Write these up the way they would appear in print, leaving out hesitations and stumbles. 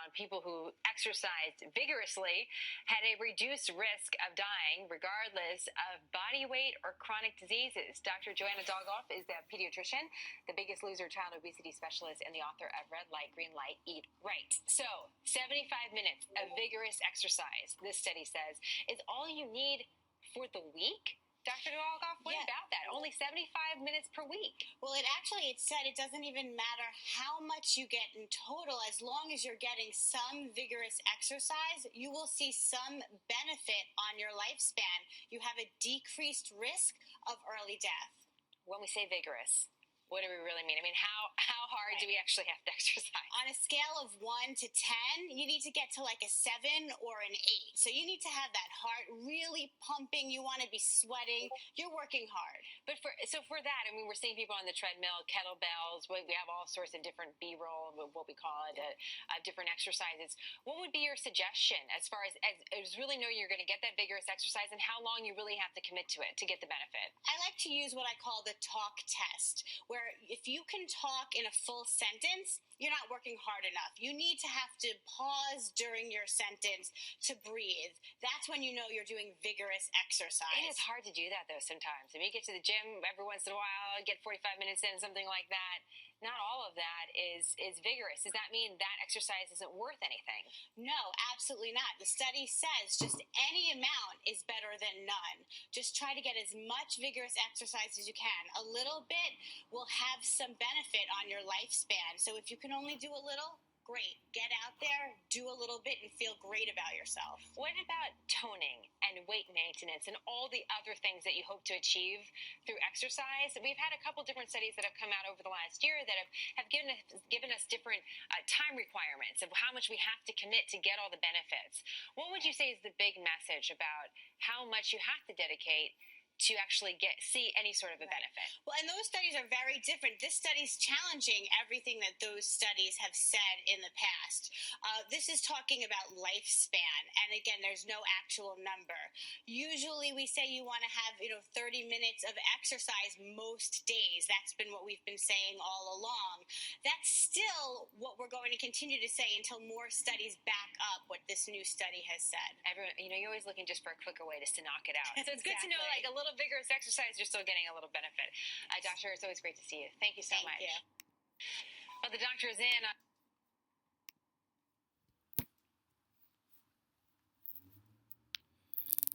found people who exercised vigorously had a reduced risk of dying regardless of body weight or chronic diseases. Dr. Joanna Dolgoff is the pediatrician, the Biggest Loser child obesity specialist, and the author of Red Light, Green Light, Eat Right. So 75 minutes of vigorous exercise, this study says, is all you need for the week? Dr. Dolgoff, what about that? Only 75 minutes per week. Well, it said it doesn't even matter how much you get in total. As long as you're getting some vigorous exercise, you will see some benefit on your lifespan. You have a decreased risk of early death. When we say vigorous, what do we really mean? I mean, how hard do we actually have to exercise? On a scale of 1 to 10, you need to get to like a 7 or an 8. So you need to have that heart really pumping. You want to be sweating. You're working hard. But for that, I mean, we're seeing people on the treadmill, kettlebells. We have all sorts of different B-roll, what we call it, different exercises. What would be your suggestion as far as really know you're going to get that vigorous exercise and how long you really have to commit to it to get the benefit? I like to use what I call the talk test, where if you can talk in a full sentence, you're not working hard enough. You need to have to pause during your sentence to breathe. That's when you know you're doing vigorous exercise. It is hard to do that, though, sometimes. I mean, you get to the gym every once in a while, get 45 minutes in, something like that. Not all of that is vigorous. Does that mean that exercise isn't worth anything? No, absolutely not. The study says just any amount is better than none. Just try to get as much vigorous exercise as you can. A little bit will have some benefit on your lifespan. So if you can only do a little, great. Get out there, do a little bit, and feel great about yourself. What about toning and weight maintenance and all the other things that you hope to achieve through exercise? We've had a couple different studies that have come out over the last year that have given us different time requirements of how much we have to commit to get all the benefits. What would you say is the big message about how much you have to dedicate to actually see any sort of a benefit? Well, and those studies are very different. This study's challenging everything that those studies have said in the past. This is talking about lifespan, and again, there's no actual number. Usually we say you want to have 30 minutes of exercise most days. That's been what we've been saying all along. That's still what we're going to continue to say until more studies back up what this new study has said. Everyone, you're always looking just for a quicker way just to knock it out. So it's good to know, like, a little vigorous exercise, you're still getting a little benefit. Doctor, it's always great to see you. Thank you so much. Thank you. Well, the doctor is in.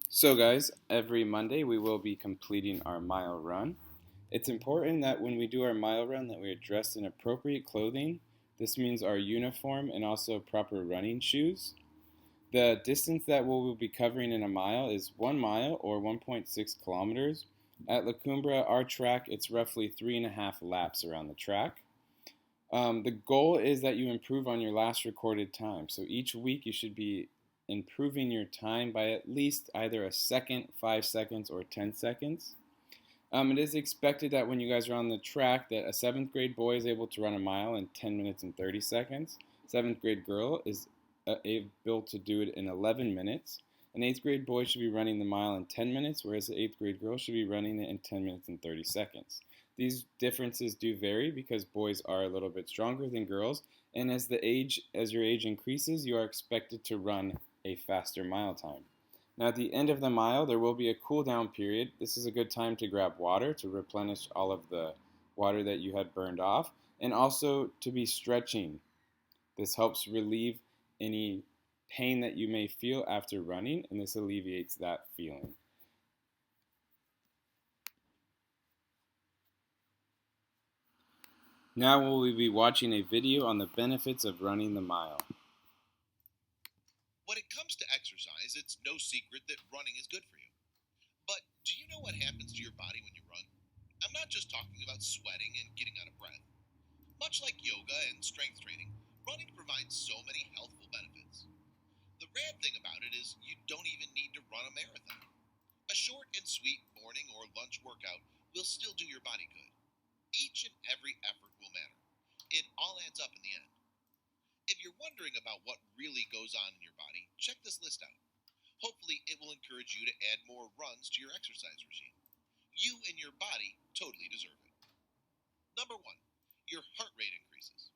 So guys, every Monday we will be completing our mile run. It's important that when we do our mile run that we are dressed in appropriate clothing. This means our uniform and also proper running shoes. The distance that we'll be covering in a mile is 1 mile or 1.6 kilometers. At La Cumbra, our track, it's roughly 3.5 laps around the track. The goal is that you improve on your last recorded time. So each week you should be improving your time by at least either a second, 5 seconds, or 10 seconds. It is expected that when you guys are on the track that a 7th grade boy is able to run a mile in 10 minutes and 30 seconds. 7th grade girl is able to do it in 11 minutes. An 8th grade boy should be running the mile in 10 minutes, whereas the 8th grade girl should be running it in 10 minutes and 30 seconds. These differences do vary because boys are a little bit stronger than girls, and as your age increases, you are expected to run a faster mile time. Now at the end of the mile, there will be a cool down period. This is a good time to grab water to replenish all of the water that you had burned off, and also to be stretching. This helps relieve any pain that you may feel after running, and this alleviates that feeling. Now we'll be watching a video on the benefits of running the mile. When it comes to exercise, it's no secret that running is good for you. But do you know what happens to your body when you run? I'm not just talking about sweating and getting out of breath. Much like yoga and strength training, running provides so many healthful benefits. The rad thing about it is you don't even need to run a marathon. A short and sweet morning or lunch workout will still do your body good. Each and every effort will matter. It all adds up in the end. If you're wondering about what really goes on in your body, check this list out. Hopefully it will encourage you to add more runs to your exercise regime. You and your body totally deserve it. Number 1, your heart rate increases.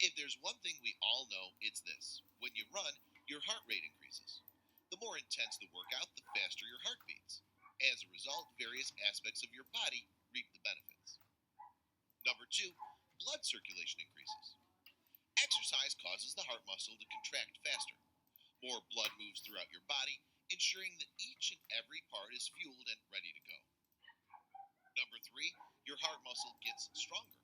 If there's one thing we all know, it's this. When you run, your heart rate increases. The more intense the workout, the faster your heart beats. As a result, various aspects of your body reap the benefits. Number 2, blood circulation increases. Exercise causes the heart muscle to contract faster. More blood moves throughout your body, ensuring that each and every part is fueled and ready to go. Number 3, your heart muscle gets stronger.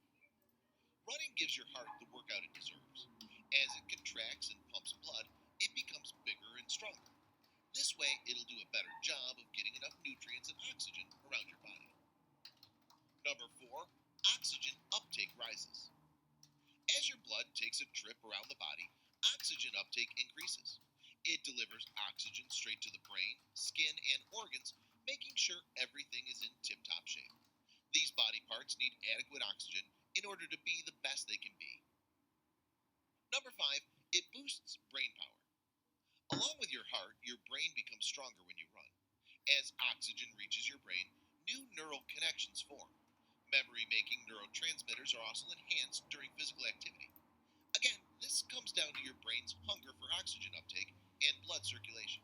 Running gives your heart the workout it deserves. As it contracts and pumps blood, it becomes bigger and stronger. This way, it'll do a better job of getting enough nutrients and oxygen around your body. Number 4, oxygen uptake rises. As your blood takes a trip around the body, oxygen uptake increases. It delivers oxygen straight to the brain, skin, and organs, making sure everything is in tip-top shape. These body parts need adequate oxygen in order to be the best they can be. Number 5, it boosts brain power. Along with your heart, your brain becomes stronger when you run. As oxygen reaches your brain, new neural connections form. Memory-making neurotransmitters are also enhanced during physical activity. Again, this comes down to your brain's hunger for oxygen uptake and blood circulation.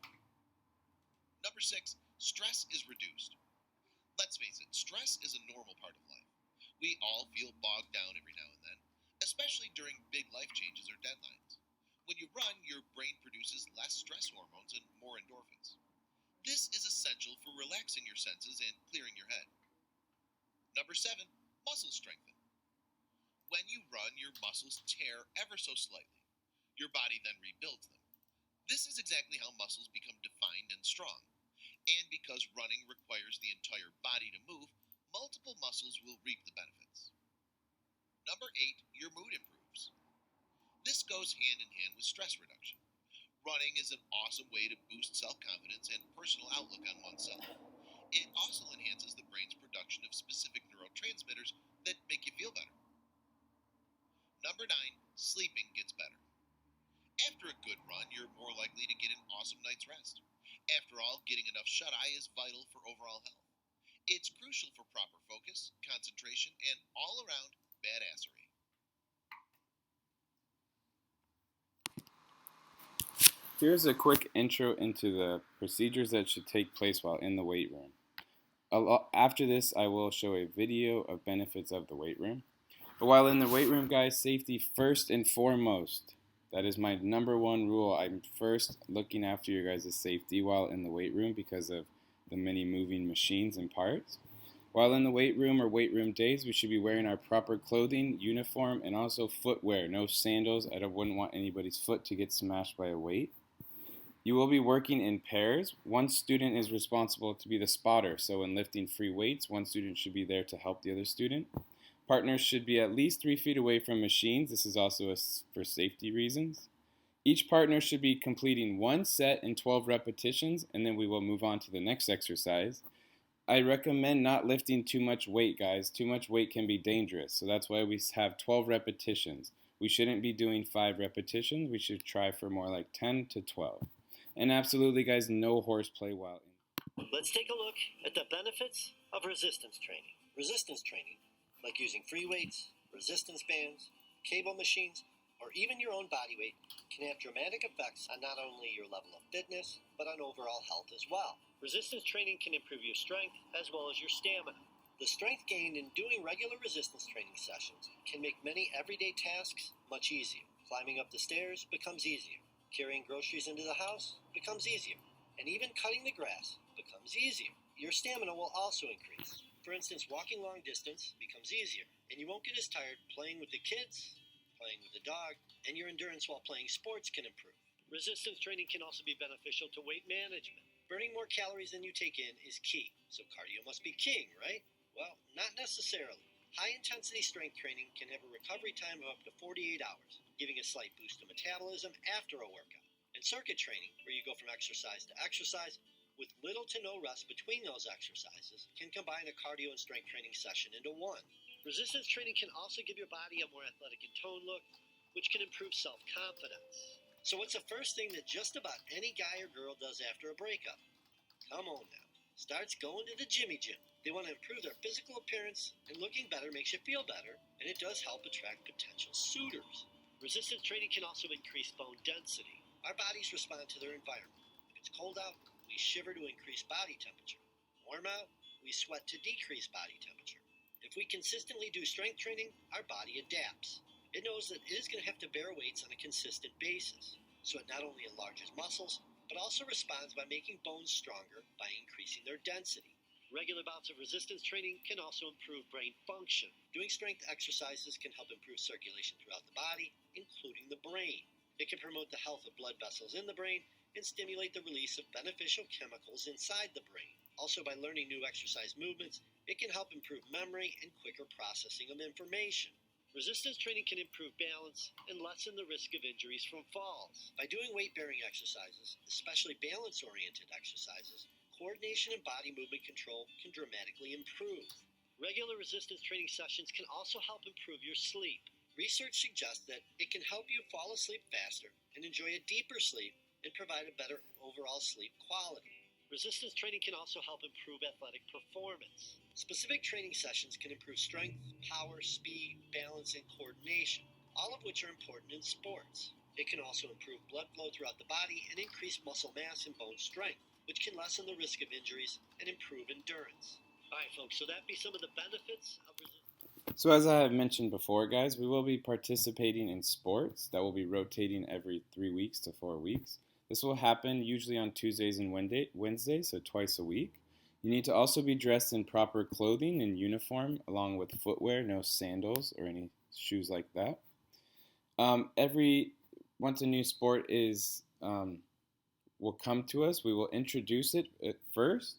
Number 6, stress is reduced. Let's face it, stress is a normal part of life. We all feel bogged down every now and then, especially during big life changes or deadlines. When you run, your brain produces less stress hormones and more endorphins. This is essential for relaxing your senses and clearing your head. Number 7, muscles strengthen. When you run, your muscles tear ever so slightly. Your body then rebuilds them. This is exactly how muscles become defined and strong. And because running requires the entire body to move, multiple muscles will reap the benefits. Number 8, your mood improves. This goes hand in hand with stress reduction. Running is an awesome way to boost self-confidence and personal outlook on oneself. It also enhances the brain's production of specific neurotransmitters that make you feel better. Number 9, sleeping gets better. After a good run, you're more likely to get an awesome night's rest. After all, getting enough shut-eye is vital for overall health. It's crucial for proper focus, concentration, and all-around badassery. Here's a quick intro into the procedures that should take place while in the weight room. After this, I will show a video of benefits of the weight room. But while in the weight room, guys, safety first and foremost. That is my number one rule. I'm first looking after your guys' safety while in the weight room because of the many moving machines and parts. While in the weight room or weight room days, we should be wearing our proper clothing, uniform, and also footwear. No sandals. I wouldn't want anybody's foot to get smashed by a weight. You will be working in pairs. One student is responsible to be the spotter, so when lifting free weights, one student should be there to help the other student. Partners should be at least 3 feet away from machines. This is also for safety reasons. Each partner should be completing one set in 12 repetitions, and then we will move on to the next exercise. I recommend not lifting too much weight, guys. Too much weight can be dangerous, so that's why we have 12 repetitions. We shouldn't be doing 5 repetitions. We should try for more like 10 to 12. And absolutely, guys, no horseplay while in. Let's take a look at the benefits of resistance training. Resistance training, like using free weights, resistance bands, cable machines, or even your own body weight, can have dramatic effects on not only your level of fitness, but on overall health as well. Resistance training can improve your strength as well as your stamina. The strength gained in doing regular resistance training sessions can make many everyday tasks much easier. Climbing up the stairs becomes easier. Carrying groceries into the house becomes easier. And even cutting the grass becomes easier. Your stamina will also increase. For instance, walking long distance becomes easier, and you won't get as tired playing with the kids, playing with the dog, and your endurance while playing sports can improve. Resistance training can also be beneficial to weight management. Burning more calories than you take in is key, so cardio must be king, right? Well, not necessarily. High-intensity strength training can have a recovery time of up to 48 hours, giving a slight boost to metabolism after a workout. And circuit training, where you go from exercise to exercise, with little to no rest between those exercises, can combine a cardio and strength training session into one. Resistance training can also give your body a more athletic and toned look, which can improve self-confidence. So what's the first thing that just about any guy or girl does after a breakup? Come on now. Starts going to the Jimmy Gym. They want to improve their physical appearance, and looking better makes you feel better, and it does help attract potential suitors. Resistance training can also increase bone density. Our bodies respond to their environment. If it's cold out, we shiver to increase body temperature. Warm out, we sweat to decrease body temperature. If we consistently do strength training, our body adapts. It knows that it is going to have to bear weights on a consistent basis. So it not only enlarges muscles, but also responds by making bones stronger by increasing their density. Regular bouts of resistance training can also improve brain function. Doing strength exercises can help improve circulation throughout the body, including the brain. It can promote the health of blood vessels in the brain and stimulate the release of beneficial chemicals inside the brain. Also, by learning new exercise movements, it can help improve memory and quicker processing of information. Resistance training can improve balance and lessen the risk of injuries from falls. By doing weight-bearing exercises, especially balance-oriented exercises, coordination and body movement control can dramatically improve. Regular resistance training sessions can also help improve your sleep. Research suggests that it can help you fall asleep faster and enjoy a deeper sleep and provide a better overall sleep quality. Resistance training can also help improve athletic performance. Specific training sessions can improve strength, power, speed, balance, and coordination, all of which are important in sports. It can also improve blood flow throughout the body and increase muscle mass and bone strength, which can lessen the risk of injuries and improve endurance. All right, folks, so that'd be some of the benefits of resistance. So as I have mentioned before, guys, we will be participating in sports that will be rotating every 3 weeks to 4 weeks. This will happen usually on Tuesdays and Wednesdays, so twice a week. You need to also be dressed in proper clothing and uniform, along with footwear, no sandals or any shoes like that. Once a new sport will come to us, we will introduce it at first,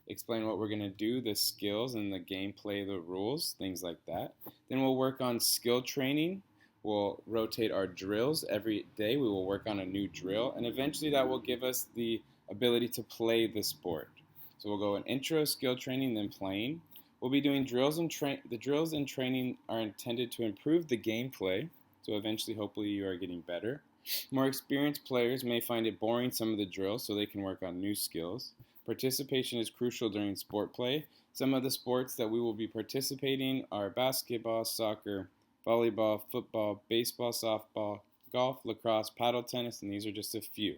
explain what we're going to do, the skills and the gameplay, the rules, things like that. Then we'll work on skill training. We'll rotate our drills every day. We will work on a new drill, and eventually that will give us the ability to play the sport. So we'll go in intro, skill training, then playing. We'll be doing drills and the drills and training are intended to improve the gameplay. So eventually, hopefully, you are getting better. More experienced players may find it boring some of the drills, so they can work on new skills. Participation is crucial during sport play. Some of the sports that we will be participating are basketball, soccer, volleyball, football, baseball, softball, golf, lacrosse, paddle tennis, and these are just a few.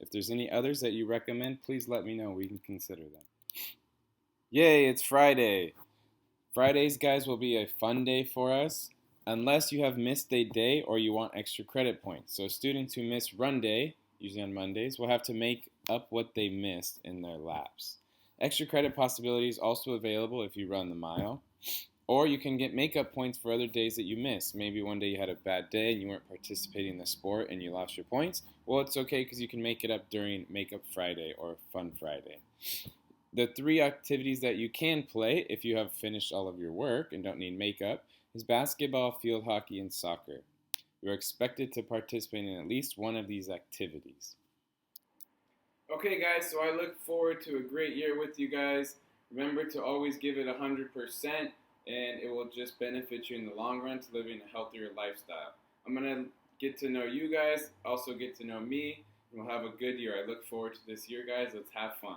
If there's any others that you recommend, please let me know. We can consider them. Yay, it's Friday. Fridays, guys, will be a fun day for us, unless you have missed a day or you want extra credit points. So students who miss run day, usually on Mondays, will have to make up what they missed in their laps. Extra credit possibilities also available if you run the mile. Or you can get makeup points for other days that you missed. Maybe one day you had a bad day and you weren't participating in the sport and you lost your points. Well, it's okay because you can make it up during Makeup Friday or Fun Friday. The 3 activities that you can play if you have finished all of your work and don't need makeup is basketball, field hockey, and soccer. You're expected to participate in at least one of these activities. Okay, guys, so I look forward to a great year with you guys. Remember to always give it 100%, and it will just benefit you in the long run to living a healthier lifestyle. I'm going to get to know you guys, also get to know me, and we'll have a good year. I look forward to this year, guys. Let's have fun.